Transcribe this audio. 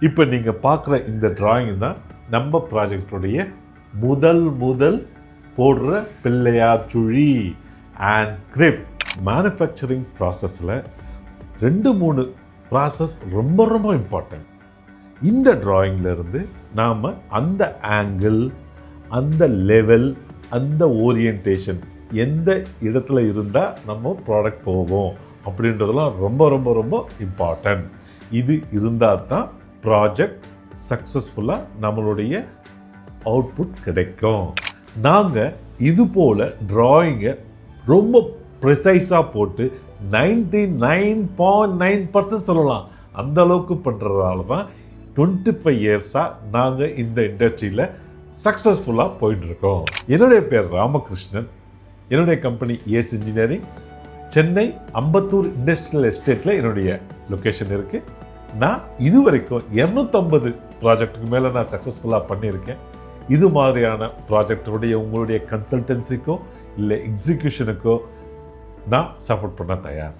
இப்போ நீங்கள் பார்க்குற இந்த டிராயிங் தான் நம்ம ப்ராஜெக்டுடைய முதல் போடுற பிள்ளையார் சுழி அண்ட் ஸ்கிரிப்ட். மேனுஃபேக்சரிங் ப்ராசஸில் 2-3 ப்ராசஸ் ரொம்ப இம்பார்ட்டன்ட். இந்த டிராயிங்லேருந்து நாம் அந்த ஆங்கிள், அந்த லெவல், அந்த ஓரியன்டேஷன் எந்த இடத்துல இருந்தால் நம்ம ப்ராடக்ட் போகும் அப்படின்றதெல்லாம் ரொம்ப இம்பார்ட்டன்ட். இது இருந்தால் தான் ப்ராஜெக்ட் சக்ஸஸ்ஃபுல்லாக நம்மளுடைய அவுட்புட் கிடைக்கும். நாங்கள் இது போல் டிராயிங்கை ரொம்ப ப்ரிசைஸாக போட்டு 99.9% சொல்லலாம் அந்த அளவுக்கு பண்ணுறதால தான் 25 இயர்ஸாக நாங்கள் இந்த இண்டஸ்ட்ரியில் சக்ஸஸ்ஃபுல்லாக போயிட்டுருக்கோம். என்னுடைய பேர் ராமகிருஷ்ணன். என்னுடைய company Ace engineering, Chennai Ambattur industrial எஸ்டேட்டில் என்னுடைய லொக்கேஷன் இருக்குது. நான் இது வரைக்கும் 250 ப்ராஜெக்ட்டுக்கு மேலே நான் சக்ஸஸ்ஃபுல்லாக பண்ணியிருக்கேன். இது மாதிரியான ப்ராஜெக்டுடைய உங்களுடைய கன்சல்டன்சிக்கோ இல்லை எக்ஸிக்யூஷனுக்கோ நான் சப்போர்ட் பண்ண தயார்.